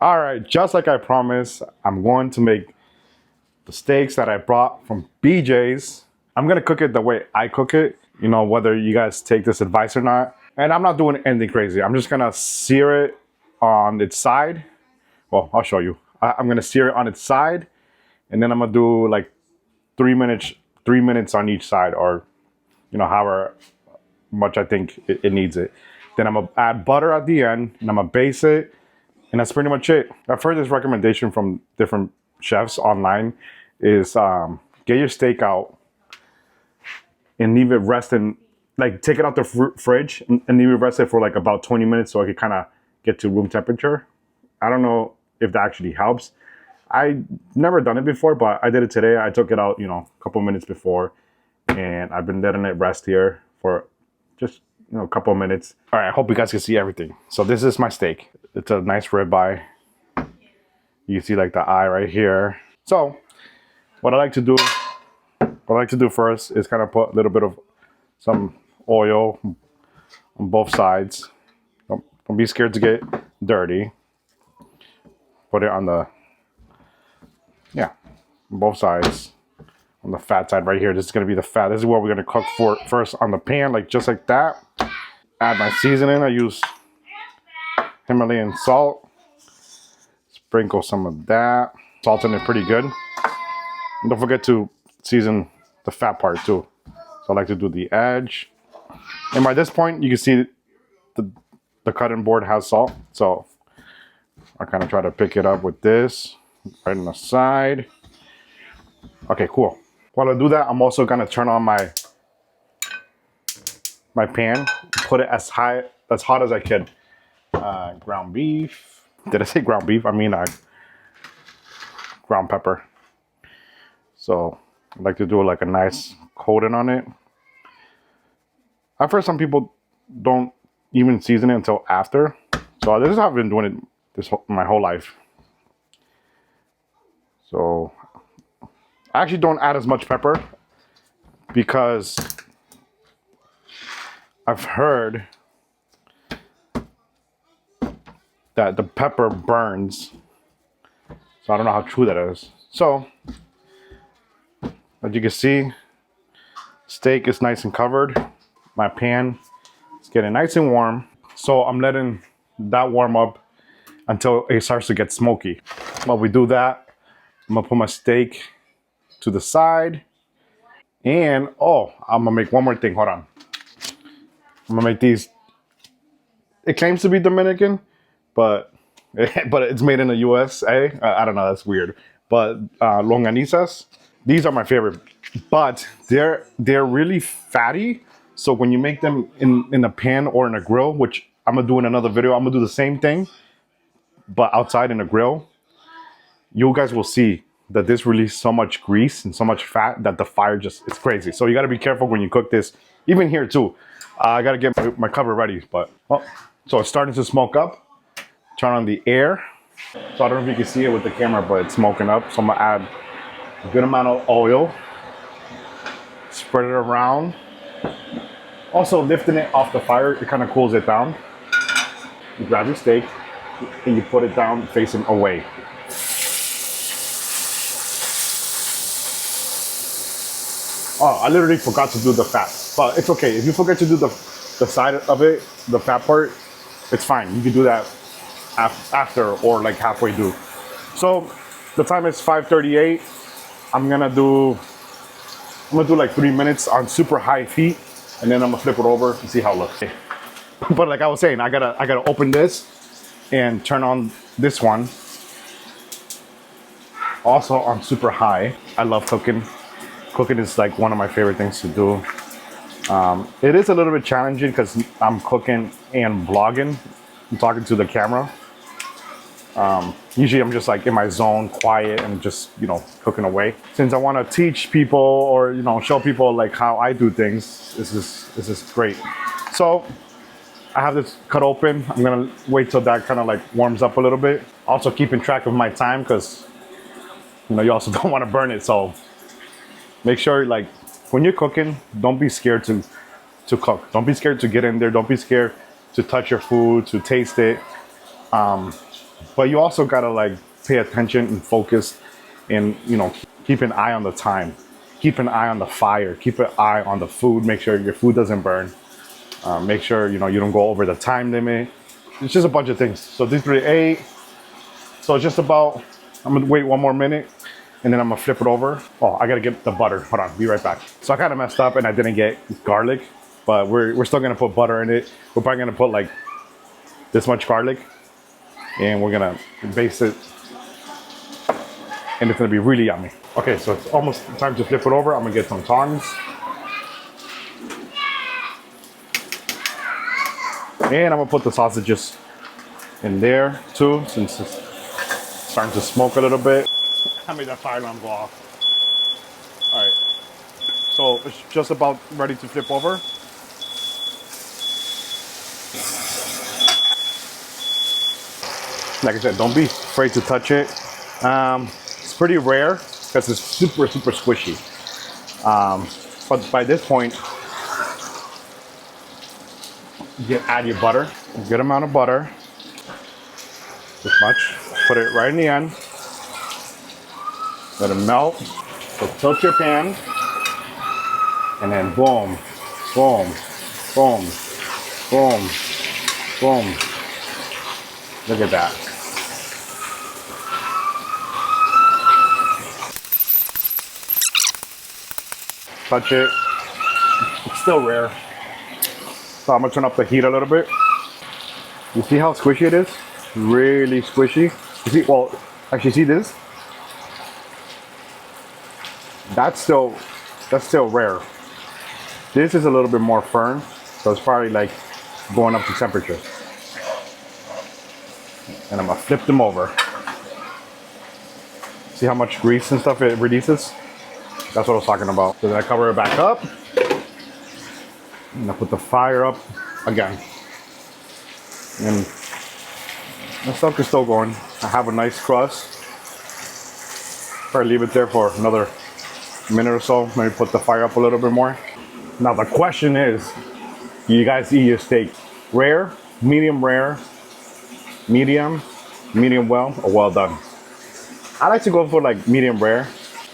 All right, just like I promised, I'm going to make the steaks that I brought from BJ's. I'm gonna cook it the way I cook it, you know, whether you guys take this advice or not. And I'm not doing anything crazy. I'm just gonna sear it on its side. Well, I'll show you. I'm gonna sear it on its side, and then I'm gonna do like 3 minutes, 3 minutes on each side, or you know, however much I think it needs it. Then I'm gonna add butter at the end, and I'm gonna base it, and that's pretty much it. I've heard this recommendation from different chefs online is get your steak out and leave it resting, like take it out the fridge and leave it rested for like about 20 minutes so it can kind of get to room temperature. I don't know if that actually helps. I never done it before, but I did it today. I took it out, you know, a couple minutes before, and I've been letting it rest here for just, you know, a couple of minutes. All right, I hope you guys can see everything. So this is my steak. It's a nice ribeye. You see like the eye right here. So what I like to do first is kind of put a little bit of some oil on both sides. Don't be scared to get dirty. Put it on the, yeah, on both sides. On the fat side right here, this is gonna be the fat. This is what we're gonna cook for first on the pan, like just like that. Add my seasoning. I use Himalayan salt. Sprinkle some of that. Salting it pretty good. And don't forget to season the fat part too. So I like to do the edge. And by this point, you can see the cutting board has salt. So I kind of try to pick it up with this right on the side. Okay, cool. While I do that, I'm also gonna turn on my pan, put it as hot as I can. Ground beef. Did I say ground beef? I mean ground pepper. So I like to do like a nice coating on it. I've heard some people don't even season it until after. So this is how I've been doing it my whole life. So I actually don't add as much pepper because I've heard that the pepper burns. So I don't know how true that is. So as you can see, steak is nice and covered. My pan is getting nice and warm. So I'm letting that warm up until it starts to get smoky. While we do that, I'm gonna put my steak to the side. And oh, I'm gonna make one more thing. Hold on. I'm gonna make these. It claims to be Dominican, but it's made in the USA. I don't know, that's weird. But longanizas, these are my favorite. But they're really fatty. So when you make them in a pan or in a grill, which I'm gonna do in another video, I'm gonna do the same thing, but outside in a grill, you guys will see that this releases so much grease and so much fat that the fire it's crazy. So you gotta be careful when you cook this, even here too. I gotta get my cover ready, but so it's starting to smoke up. Turn on the air. So I don't know if you can see it with the camera, but it's smoking up. So I'm gonna add a good amount of oil. Spread it around. Also lifting it off the fire, it kind of cools it down. You grab your steak and you put it down facing away. Oh, I literally forgot to do the fat, but it's okay. If you forget to do the side of it, the fat part, it's fine. You can do that after or like halfway through. So the time is 5:38. I'm gonna do like 3 minutes on super high heat, and then I'm gonna flip it over and see how it looks. But like I was saying, I gotta open this and turn on this one. Also on super high. I love cooking. Cooking is like one of my favorite things to do. It is a little bit challenging because I'm cooking and vlogging. I'm talking to the camera. Usually I'm just like in my zone, quiet, and just, you know, cooking away. Since I want to teach people or, you know, show people like how I do things, this is great. So I have this cut open. I'm gonna wait till that kind of like warms up a little bit. Also keeping track of my time because, you know, you also don't want to burn it. So make sure, like, when you're cooking, don't be scared to cook. Don't be scared to get in there. Don't be scared to touch your food, to taste it. But you also gotta like pay attention and focus, and keep an eye on the time, keep an eye on the fire, keep an eye on the food. Make sure your food doesn't burn. Make sure you don't go over the time limit. It's just a bunch of things. So these 3 so it's just about. I'm gonna wait 1 more minute, and then I'm gonna flip it over. Oh, I gotta get the butter. Hold on, be right back. So I kind of messed up and I didn't get garlic, but we're still gonna put butter in it. We're probably gonna put like this much garlic, and we're gonna baste it, and it's gonna be really yummy. Okay, so it's almost time to flip it over. I'm gonna get some tongs, and I'm gonna put the sausages in there too, since it's starting to smoke a little bit. I made that fire alarm go off. All right, so it's just about ready to flip over. Like I said, don't be afraid to touch it. It's pretty rare because it's super squishy. But by this point, you add your butter, a good amount of butter, this much. Put it right in the end. Let it melt. So tilt your pan, and then boom, boom, boom, boom, boom. Look at that. Touch it. It's still rare. So I'm gonna turn up the heat a little bit. You see how squishy it is? Really squishy. You see, well, actually see this? That's still rare. This is a little bit more firm, so it's probably like going up to temperature. And I'm gonna flip them over. See how much grease and stuff it releases? That's what I was talking about. So then I cover it back up, and I put the fire up again. And the stuff is still going. I have a nice crust. Probably leave it there for another minute or so. Maybe put the fire up a little bit more. Now the question is, do you guys eat your steak rare, medium, medium well, or well done? I like to go for like medium rare.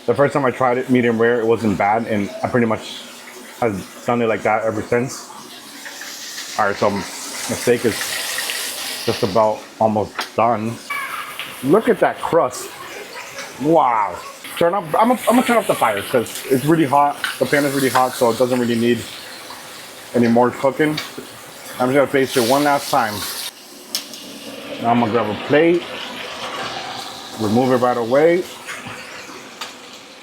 The first time I tried it medium rare, it wasn't bad, and I pretty much have done it like that ever since. All right, so my steak is just about almost done. Look at that crust. Wow. Turn up. I'm gonna turn up the fire because it's really hot. The pan is really hot, so it doesn't really need any more cooking. I'm just gonna baste it one last time. Now I'm gonna grab a plate, remove it right away,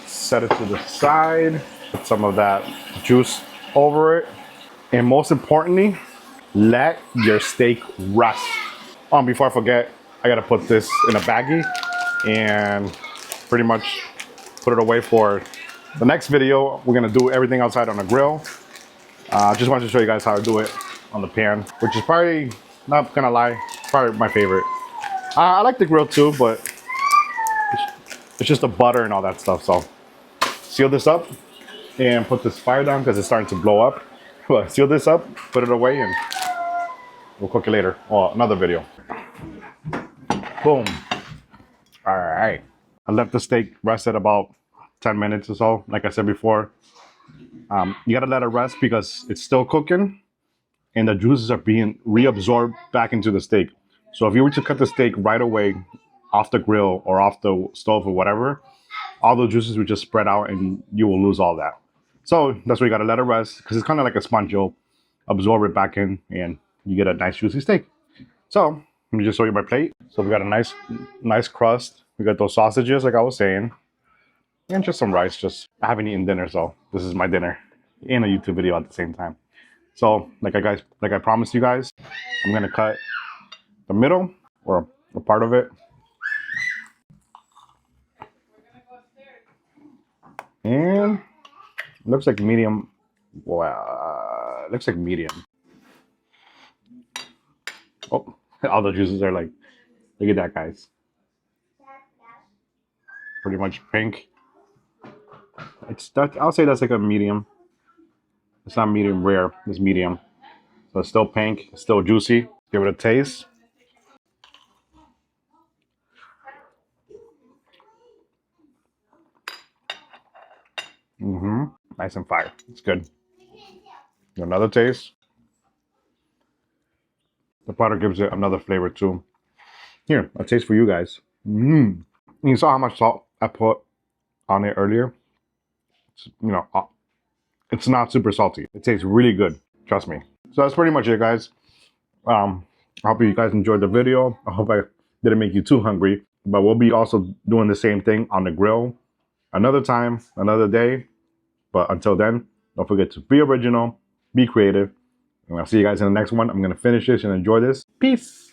set it to the side, put some of that juice over it, and most importantly, let your steak rest. Before I forget, I gotta put this in a baggie and pretty much put it away for the next video. We're gonna do everything outside on the grill. Just wanted to show you guys how I do it on the pan, which is probably, not gonna lie, probably my favorite. I like the grill too, but it's just the butter and all that stuff. So seal this up and put this fire down because it's starting to blow up. But seal this up, put it away, and we'll cook it later. Or another video. Boom. All right. I left the steak rest at about 10 minutes or so. Like I said before, you gotta let it rest because it's still cooking and the juices are being reabsorbed back into the steak. So if you were to cut the steak right away off the grill or off the stove or whatever, all the juices would just spread out and you will lose all that. So that's why you gotta let it rest because it's kind of like a sponge. You'll absorb it back in and you get a nice juicy steak. So let me just show you my plate. So we got a nice crust. We got those sausages like I was saying. And just some rice. I haven't eaten dinner, so this is my dinner and a YouTube video at the same time. So like I promised you guys, I'm gonna cut the middle or a part of it. And it looks like medium. Wow, it looks like medium. Oh, all the juices are like, look at that, guys. Pretty much pink. I'll say that's like a medium. It's not medium rare, it's medium. So it's still pink, it's still juicy. Give it a taste. Nice and fire. It's good. Another taste. The butter gives it another flavor too. Here, a taste for you guys. You saw how much salt I put on it earlier. It's not super salty. It tastes really good. Trust me. So that's pretty much it, guys. I hope you guys enjoyed the video. I hope I didn't make you too hungry. But we'll be also doing the same thing on the grill another time, another day. But until then, don't forget to be original, be creative, and I'll see you guys in the next one. I'm going to finish this and enjoy this. Peace.